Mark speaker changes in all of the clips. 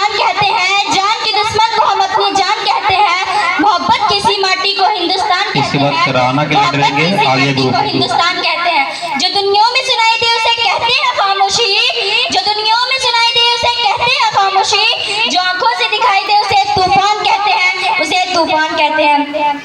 Speaker 1: जान कहते हैं, जान के दुश्मन को हम अपनी जान कहते हैं, मोहब्बत किसी माटी को हिंदुस्तान कहते हैं,
Speaker 2: इसके बाद कराना के लड़ रहेंगे आगे ग्रुप
Speaker 1: को हिंदुस्तान कहते हैं। जो दुनिया में सुनाई दे उसे कहते हैं खामोशी, जो दुनिया में सुनाई दे उसे कहते हैं खामोशी, जो आंखों से दिखाई दे उसे तूफान कहते हैं, उसे तूफान कहते हैं।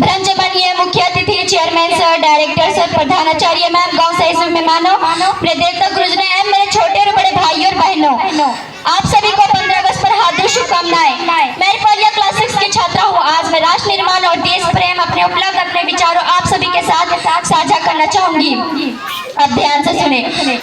Speaker 1: ब्रंच बनिए मुख्य अतिथि, चेयरमैन सर, डायरेक्टर सर, प्रधानाचार्य मैम, गांव से इस मेहमानों, प्रेदेवता गुरुजन एवं मेरे छोटे और बड़े भाइयों और बहनों, आप सभी को 15 अगस्त पर हार्दिक शुभकामनाएं। मैं फौलिया क्लास 6 की छात्रा हूँ। आज मैं राष्ट्र निर्माण और देश प्रेम अपने उपलब्ध अपने विचारों आप सभी के साथ साझा करना चाहूंगी। अब ध्यान से सुने।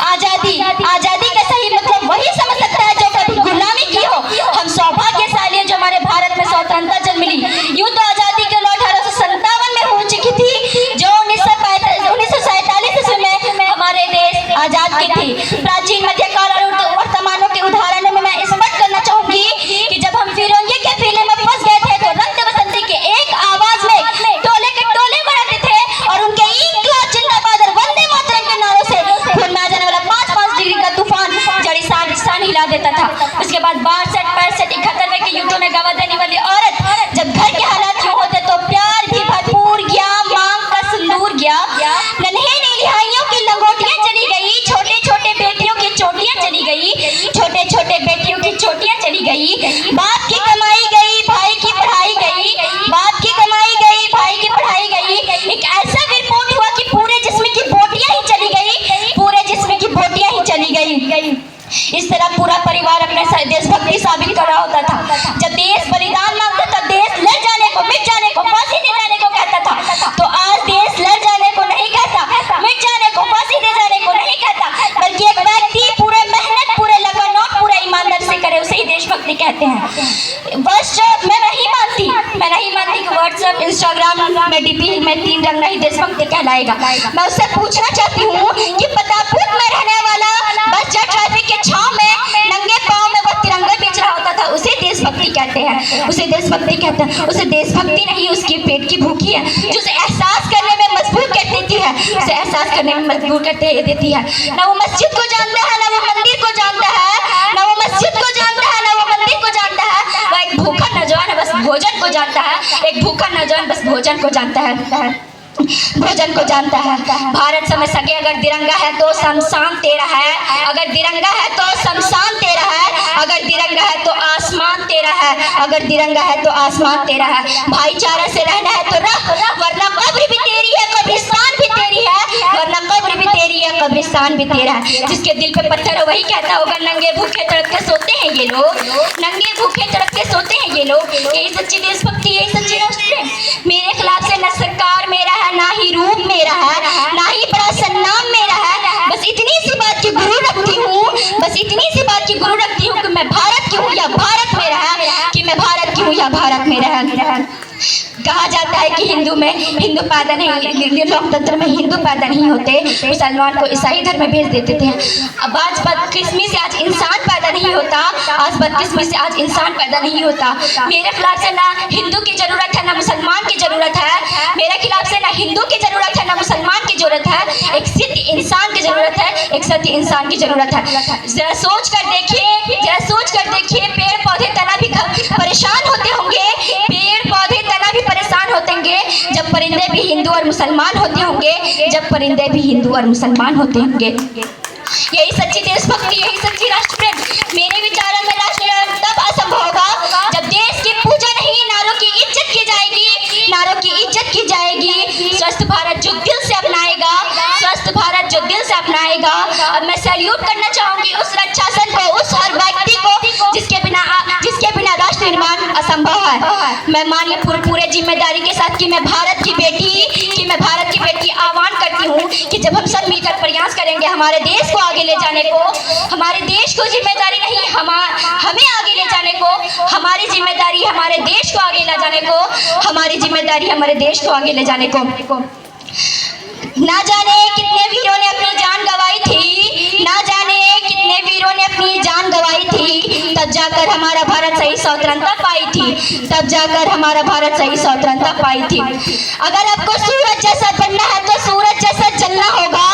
Speaker 1: आजादी, आजादी का सही मतलब वही समझ सकता है जो कभी गुलामी की हो। हम सौभाग्यशाली हैं जो हमारे भारत में स्वतंत्रता जन्म मिली। यूं तो आजादी के 1857 में हो चुकी थी, जो 1947 ईस्वी में हमारे देश आजाद की थी। प्राचीन मध्यकाल और वर्तमानों के उदाहरणों में मैं स्पष्ट करना चाहूंगी कि जब हम फिरंगी के फीले में फंस गए थे तो रक्त बसंती के एक आवाज में टोले के टोले बढ़ाते थे और उनके इंकलाब जिंदाबाद और वंदे मातरम के नारों से खून में आ जाने वाला 5-5 डिग्री का तूफान जड़ी सान हिला देता था। उसके बाद 62, 65, 71 के युद्धों में गवा देने वाली औरत जब घर के हालात यूं होते तो प्यार भी भरपूर गया, मांग का सिंदूर गया, नन्हे नीलिहाइयों की लंगोटियां चली गई, छोटे छोटे बेटियों की चोटियां चली गई, छोटे छोटे बेटियों की चोटियां चली गई, बाप की कमाई गई, भाई की पढ़ाई गई, बाप की कमाई गई, भाई की पढ़ाई गई। एक ऐसा रिपोर्ट हुआ कि पूरे जिस्म की बोटियां ही चली गई, पूरे जिस्म की बोटियां ही चली गई। इस तरह पूरा परिवार अपने देशभक्ति साबित कर रहा होता था। जब देश बलिदान मांगता था, देश लड़ जाने को, मिट जाने को, फांसी दे जाने को कहता था, तो आज देश लड़ जाने को नहीं कहता, मिट जाने को, फांसी दे जाने को नहीं कहता, बल्कि एक व्यक्ति पूरे मेहनत, पूरे लगन और पूरे ईमानदारी से करे उसे ही देशभक्ति कहते हैं। बस मैं नहीं मानती कि व्हाट्सएप, इंस्टाग्राम में डीपी में 3 रंग नहीं देशभक्ति कहलाएगा। मैं उससे पूछना चाहती हूँ कि प्रतापपुर में रहने वाला बस ट्रैफिक के छांव में नंगे पांव में वो तिरंगा बेच रहा होता था, उसे देशभक्ति कहते हैं, उसे देशभक्ति कहते हैं। उसे देशभक्ति नहीं, उसकी पेट की भूखी है जो उसे एहसास करने में मजबूर कर देती है, उसे एहसास करने में मजबूर कर देती है। ना वो मस्जिद को जानता है, ना वो मंदिर को जानता है, ना वो मस्जिद को जानता है, ना वो मंदिर को जानता है। वो एक भूखा नौजवान है, बस भोजन को जानता है। एक भूखा नौजवान बस भोजन को जानता है, भोजन को जानता है। भारत समझ सके अगर तिरंगा है तो शमशान तेरा है, अगर तिरंगा है तो शमशान तेरा है, अगर तिरंगा है तो आसमान तेरा है, अगर तिरंगा है तो आसमान तेरा है। भाईचारा से रहना है तो रह, वरना कब्र भी तेरी है, कब्रिस्तान भी तेरी है, वरना कब्र भी तेरी है, कब्रिस्तान भी तेरा है। जिसके दिल पे पत्थर हो वही कहता होगा नंगे भूखे तड़प के सोते हैं ये लोग, नंगे भूखे तड़प के सोते हैं ये लोग। यही सच्ची देशभक्ति, यही सच्ची राष्ट्र। मेरे खिलाफ से न सरकार मेरा है, ना ही रूप मेरा है, ना ही बड़ा सन्नाम मेरा है। बस इतनी सी बात की गुरु रखती हूँ, बस इतनी सी बात की गुरु रखती हूँ कि मैं भारत की हूँ या भारत मेरा है, कि मैं भारत की हूँ या भारत मेरा है। कहा जाता है कि हिंदू पैदा नहीं, लोकतंत्र में हिंदू पैदा नहीं होते, मुसलमान को ईसाई धर्म में भेज देते थे। अब आज बदकिस्मती से आज इंसान पैदा नहीं होता, आज बदकिस्मती से आज इंसान पैदा नहीं होता। मेरे खिलाफ से ना हिंदू की जरूरत है, ना मुसलमान की जरूरत है। मेरे खिलाफ से ना हिंदू की जरूरत है, ना मुसलमान की जरूरत है। एक सत्य इंसान की जरूरत है, एक सत्य इंसान की जरूरत है। जरा सोच कर देखिए, जरा सोच कर देखिए, पेड़ पौधे तना भी परेशान होते होंगे, पेड़ पौधे तना भी परेशान होते होंगे जब परिंदे भी हिंदू और मुसलमान होते होंगे, जब परिंदे भी हिंदू और मुसलमान होते होंगे। यही सच्ची देशभक्ति, यही सच्ची राष्ट्रप्रेम। मेरे विचारों में राष्ट्र तब असंभव होगा जब देश की पूजा नहीं, नारों की इज्जत की जाएगी, नारों की इज्जत की जाएगी। स्वस्थ भारत जो दिल से अपनाएगा, स्वस्थ भारत जो दिल से अपनाएगा। अब मैं सैल्यूट करना चाहूंगी उस रक्षासन को, उस हर व्यक्ति को जिसके बिना राष्ट्र निर्माण असंभव है। मैं मानिए पूरे जिम्मेदारी के साथ कि मैं भारत की बेटी आह्वान करती हूँ कि जब हम सब मिलकर प्रयास करेंगे हमारे देश को आगे ले जाने को, हमारे देश को जिम्मेदारी नहीं हमें आगे ले जाने को, हमारी जिम्मेदारी हमारे देश को आगे ले जाने को, हमारी जिम्मेदारी हमारे देश को आगे ले जाने को। ना जाने कितने वीरों ने अपनी जान गंवाई थी, ना जाने कितने वीरों ने अपनी जान गंवाई थी, तब जाकर हमारा भारत सही स्वतंत्रता पाई थी, तब जाकर हमारा भारत सही स्वतंत्रता पाई थी। अगर आपको सूरज जैसा बनना है तो सूरज जैसा चलना होगा,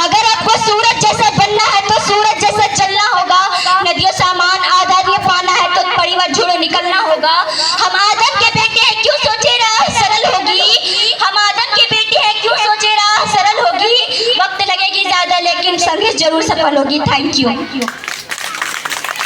Speaker 1: अगर आपको सूरज जैसा बनना है तो सूरज जैसा चलना होगा। नदियों सामान आजादी पाना है मत छोड़ो, निकलना होगा। हम आदम के बेटे हैं, क्यों सोचे राह सरल होगी। हम आदम के बेटे हैं, क्यों सोचे राह सरल होगी। वक्त लगेगी ज्यादा लेकिन संघर्ष जरूर सफल होगी। Thank you.